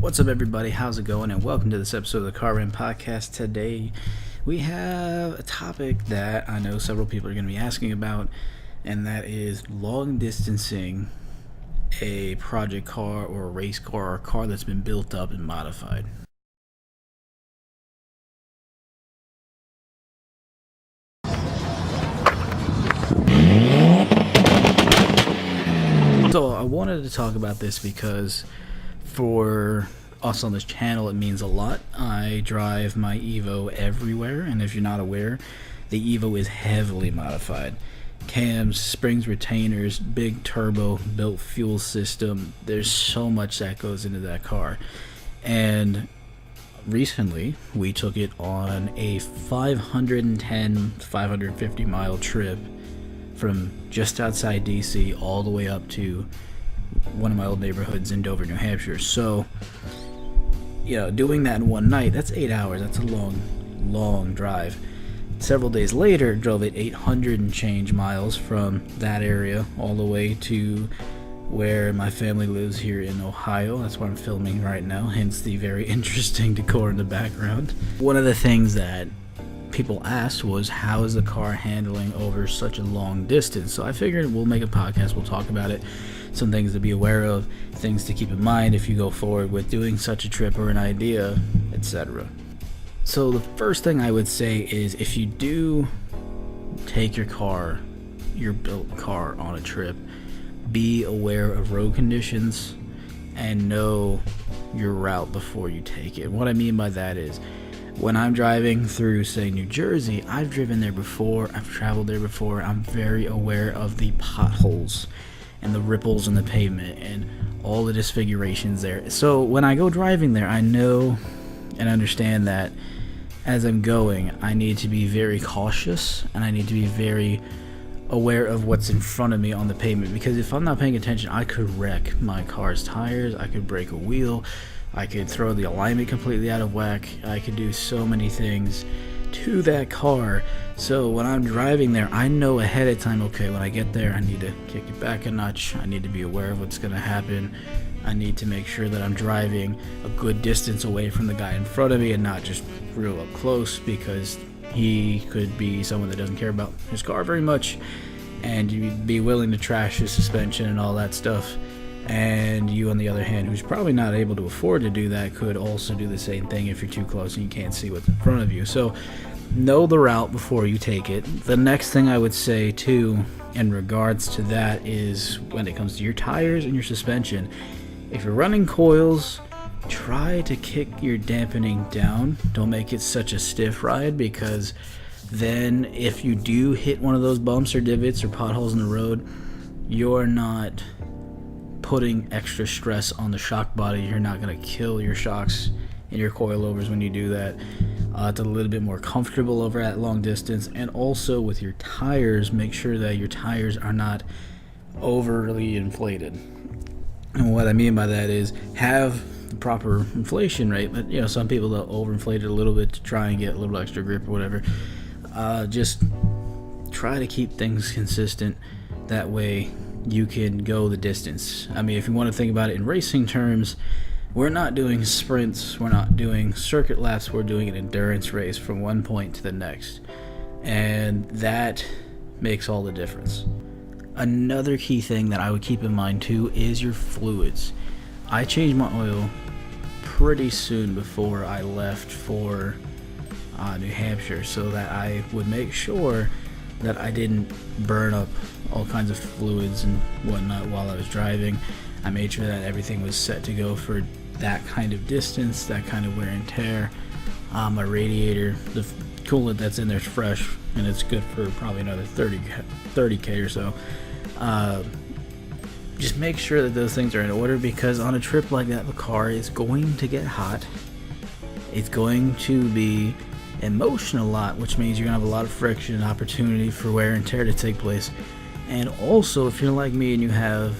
What's up, everybody? How's it going? And welcome to this episode of the Car Rant Podcast. Today, we have a topic that I know several people are going to be asking about, and that is long distancing a project car or a race car or a car that's been built up and modified. So I wanted to talk about this because for us on this channel, it means a lot. I drive my Evo everywhere, and if you're not aware, the Evo is heavily modified. Cams, springs, retainers, big turbo, built fuel system. There's so much that goes into that car. And recently, we took it on a 550 mile trip from just outside DC all the way up to one of my old neighborhoods in Dover, New Hampshire. So, doing that in one night, that's 8 hours. That's a long drive. Several days later, drove it 800 and change miles from that area all the way to where my family lives here in Ohio. That's where I'm filming right now, hence the very interesting decor in the background. One of the things that people asked was, how is the car handling over such a long distance? So I figured we'll make a podcast, we'll talk about it, some things to be aware of, things to keep in mind if you go forward with doing such a trip or an idea, etc. So the first thing I would say is, if you do take your built car on a trip, be aware of road conditions and know your route before you take it. What I mean by that is, when I'm driving through, say, New Jersey, I've driven there before, I've traveled there before, I'm very aware of the potholes and the ripples in the pavement and all the disfigurations there. So when I go driving there, I know and understand that as I'm going, I need to be very cautious and I need to be very aware of what's in front of me on the pavement, because if I'm not paying attention, I could wreck my car's tires, I could break a wheel, I could throw the alignment completely out of whack, I could do so many things to that car. So when I'm driving there, I know ahead of time, okay, when I get there, I need to kick it back a notch, I need to be aware of what's going to happen, I need to make sure that I'm driving a good distance away from the guy in front of me and not just real up close, because he could be someone that doesn't care about his car very much, and you'd be willing to trash his suspension and all that stuff. And you, on the other hand, who's probably not able to afford to do that, could also do the same thing if you're too close and you can't see what's in front of you. So know the route before you take it. The next thing I would say too in regards to that is, when it comes to your tires and your suspension, if you're running coils, try to kick your dampening down. Don't make it such a stiff ride, because then if you do hit one of those bumps or divots or potholes in the road, you're not putting extra stress on the shock body. You're not going to kill your shocks and your coilovers when you do that. It's a little bit more comfortable over at long distance. And also with your tires, make sure that your tires are not overly inflated. And what I mean by that is, have the proper inflation rate, but some people, they'll overinflate it a little bit to try and get a little extra grip or whatever. Just try to keep things consistent, that way you can go the distance. I mean, if you want to think about it in racing terms, we're not doing sprints, we're not doing circuit laps, we're doing an endurance race from one point to the next, and that makes all the difference. Another key thing that I would keep in mind too is your fluids. I changed my oil pretty soon before I left for New Hampshire, so that I would make sure that I didn't burn up all kinds of fluids and whatnot while I was driving. I made sure that everything was set to go for that kind of distance, that kind of wear and tear. My radiator, the coolant that's in there is fresh, and it's good for probably another 30k or so. Just make sure that those things are in order, because on a trip like that, the car is going to get hot. It's going to be in motion a lot, which means you're going to have a lot of friction and opportunity for wear and tear to take place. And also, if you're like me and you have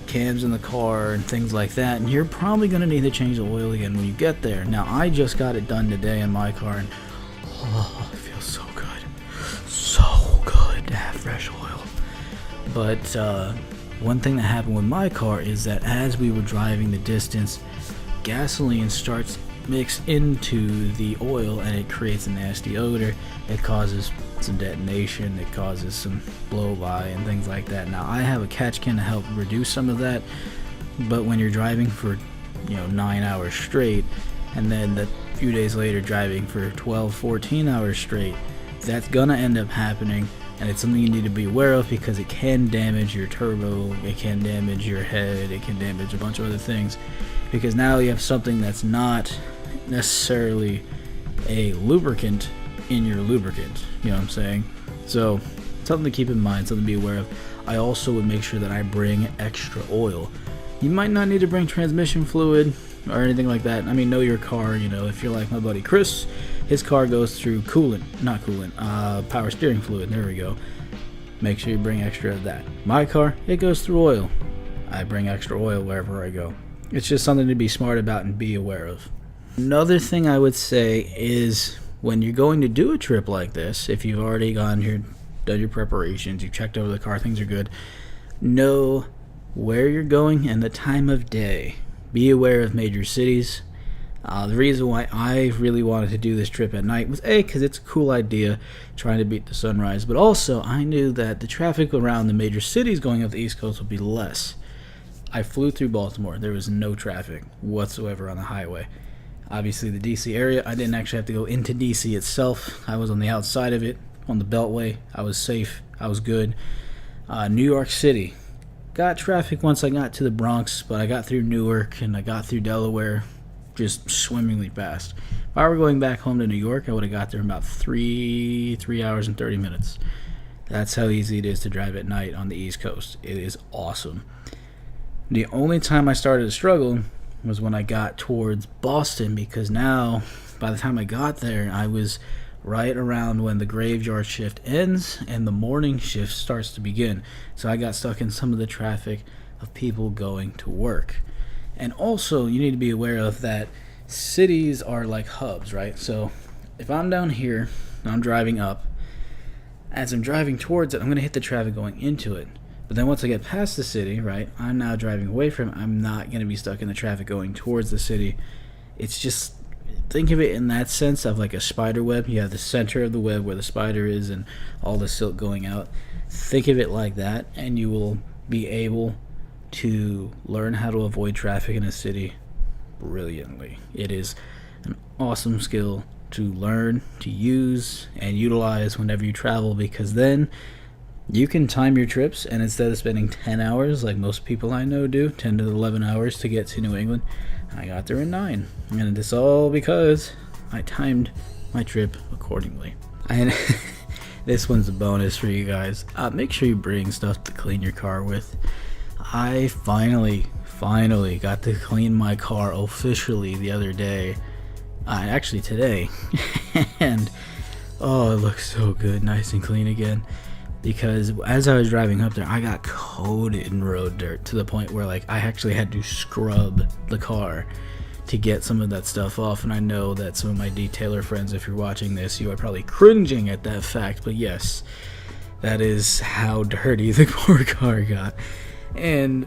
cams in the car and things like that, and you're probably going to need to change the oil again when you get there. Now, I just got it done today in my car, and it feels so good to have fresh oil. But one thing that happened with my car is that as we were driving the distance, gasoline starts mix into the oil and it creates a nasty odor. It causes some detonation, it causes some blow by and things like that. Now I have a catch can to help reduce some of that, but when you're driving for 9 hours straight and then the few days later driving for 12-14 hours straight, that's gonna end up happening, and it's something you need to be aware of because it can damage your turbo, it can damage your head, it can damage a bunch of other things, because now you have something that's not necessarily a lubricant in your lubricant, you know what I'm saying? So something to keep in mind, something to be aware of. I also would make sure that I bring extra oil. You might not need to bring transmission fluid or anything like that. I mean, know your car. If you're like my buddy Chris, his car goes through power steering fluid. There we go. Make sure you bring extra of that. My car, it goes through oil. I bring extra oil wherever I go. It's just something to be smart about and be aware of. Another thing I would say is when you're going to do a trip like this, if you've already gone here, done your preparations, you've checked over the car, things are good, know where you're going and the time of day. Be aware of major cities. The reason why I really wanted to do this trip at night was because it's a cool idea, trying to beat the sunrise, but also I knew that the traffic around the major cities going up the East Coast would be less. I flew through Baltimore. There was no traffic whatsoever on the highway. Obviously the DC area, I didn't actually have to go into DC itself. I was on the outside of it, on the Beltway. I was safe. I was good. New York City. Got traffic once I got to the Bronx, but I got through Newark and I got through Delaware just swimmingly fast. If I were going back home to New York, I would have got there in about 3 hours and 30 minutes. That's how easy it is to drive at night on the East Coast. It is awesome. The only time I started to struggle was when I got towards Boston, because now, by the time I got there, I was right around when the graveyard shift ends and the morning shift starts to begin. So I got stuck in some of the traffic of people going to work. And also, you need to be aware of that cities are like hubs, right? So if I'm down here and I'm driving up, as I'm driving towards it, I'm going to hit the traffic going into it. But then once I get past the city, right, I'm now driving away from it. I'm not going to be stuck in the traffic going towards the city. It's just, think of it in that sense of like a spider web. You have the center of the web where the spider is and all the silk going out. Think of it like that, and you will be able to learn how to avoid traffic in a city brilliantly. It is an awesome skill to learn, to use, and utilize whenever you travel, because then you can time your trips, and instead of spending 10 hours like most people I know do, 10 to 11 hours to get to New England, I got there in 9. And it's all because I timed my trip accordingly. And this one's a bonus for you guys. Make sure you bring stuff to clean your car with. I finally got to clean my car officially the other day. Actually today. And oh, it looks so good, nice and clean again. Because as I was driving up there, I got coated in road dirt to the point where like I actually had to scrub the car to get some of that stuff off. And I know that some of my detailer friends, if you're watching this, you are probably cringing at that fact, but yes, that is how dirty the poor car got. And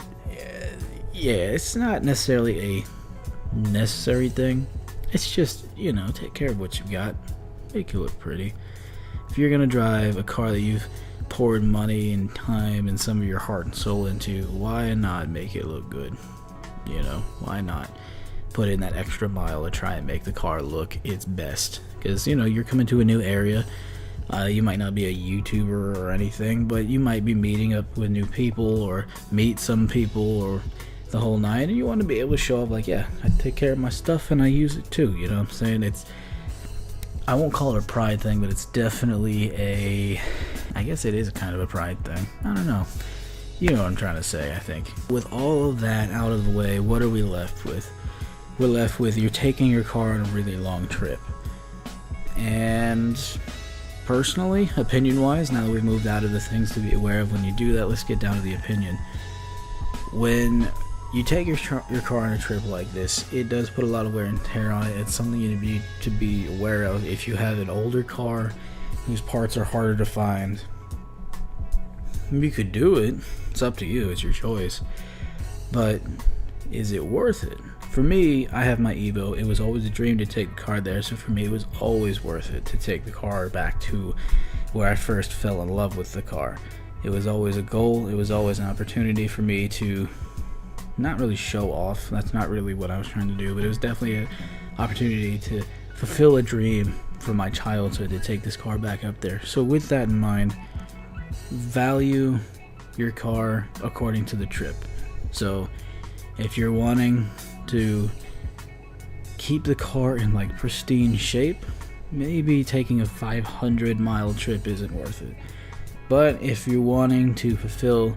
yeah, it's not necessarily a necessary thing. It's just, take care of what you've got, make it look pretty. If you're gonna drive a car that you've poured money and time and some of your heart and soul into, why not make it look good? Why not put in that extra mile to try and make the car look its best? Because you're coming to a new area. You might not be a YouTuber or anything, but you might be meeting up with new people or meet some people or the whole nine, and you want to be able to show up like, yeah, I take care of my stuff and I use it too. You know what I'm saying? I won't call it a pride thing, but it's definitely I guess it is kind of a pride thing. I don't know. You know what I'm trying to say, I think. With all of that out of the way, what are we left with? We're left with you're taking your car on a really long trip. And personally, opinion-wise, now that we've moved out of the things to be aware of when you do that, let's get down to the opinion. When you take your car on a trip like this, it does put a lot of wear and tear on it. It's something you need to be aware of. If you have an older car whose parts are harder to find, you could do it. It's up to you. It's your choice. But is it worth it? for me, I have my Evo. It was always a dream to take the car there, so for me it was always worth it to take the car back to where I first fell in love with the car. It was always a goal. It was always an opportunity for me to not really show off. That's not really what I was trying to do, but it was definitely an opportunity to fulfill a dream from my childhood to take this car back up there. So with that in mind, value your car according to the trip. So if you're wanting to keep the car in like pristine shape, maybe taking a 500-mile trip isn't worth it. But if you're wanting to fulfill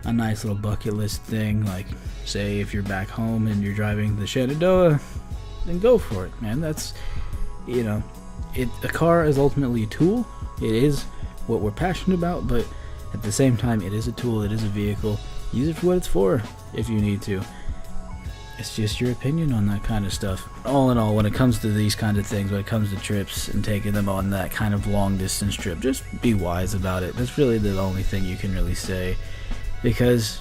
a nice little bucket list thing, like say if you're back home and you're driving the Shenandoah, then go for it, man. That's, you know, a car is ultimately a tool. It is what we're passionate about, but at the same time, it is a tool, it is a vehicle. Use it for what it's for if you need to. It's just your opinion on that kind of stuff. All in all, when it comes to these kind of things, when it comes to trips and taking them on that kind of long distance trip, just be wise about it. That's really the only thing you can really say, because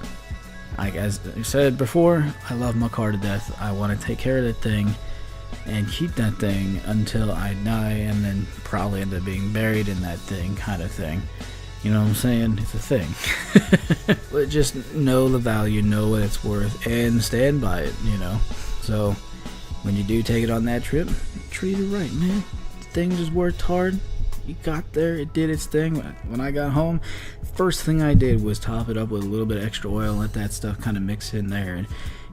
as I said before, I love my car to death. I want to take care of that thing and keep that thing until I die, and then probably end up being buried in that thing, kind of thing. You know what I'm saying? It's a thing. But just know the value, know what it's worth, and stand by it, you know? So, when you do take it on that trip, treat it right, man. The thing just worked hard. You got there, it did its thing. When I got home, first thing I did was top it up with a little bit of extra oil, let that stuff kind of mix in there, and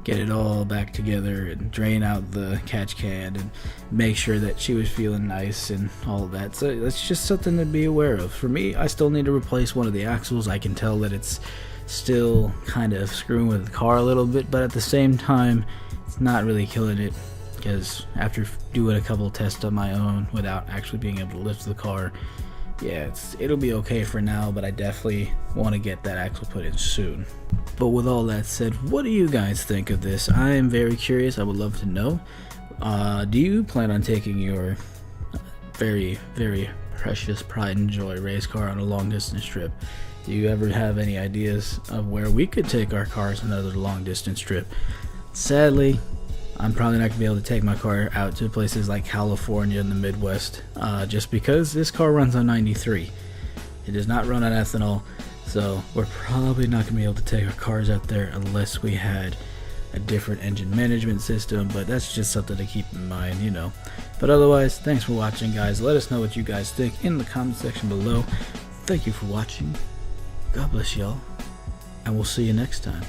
get it all back together, and drain out the catch can, and make sure that she was feeling nice and all of that. So that's just something to be aware of. For me, I still need to replace one of the axles. I can tell that it's still kind of screwing with the car a little bit, but at the same time, it's not really killing it, because after doing a couple tests on my own without actually being able to lift the car, yeah, it'll be okay for now, but I definitely want to get that axle put in soon. But with all that said, what do you guys think of this? I am very curious. I would love to know. Do you plan on taking your very, very precious pride and joy race car on a long distance trip? Do you ever have any ideas of where we could take our cars on another long distance trip? Sadly, I'm probably not going to be able to take my car out to places like California and the Midwest, just because this car runs on 93. It does not run on ethanol, so we're probably not going to be able to take our cars out there unless we had a different engine management system, but that's just something to keep in mind, you know. But otherwise, thanks for watching, guys. Let us know what you guys think in the comment section below. Thank you for watching. God bless y'all, and we'll see you next time.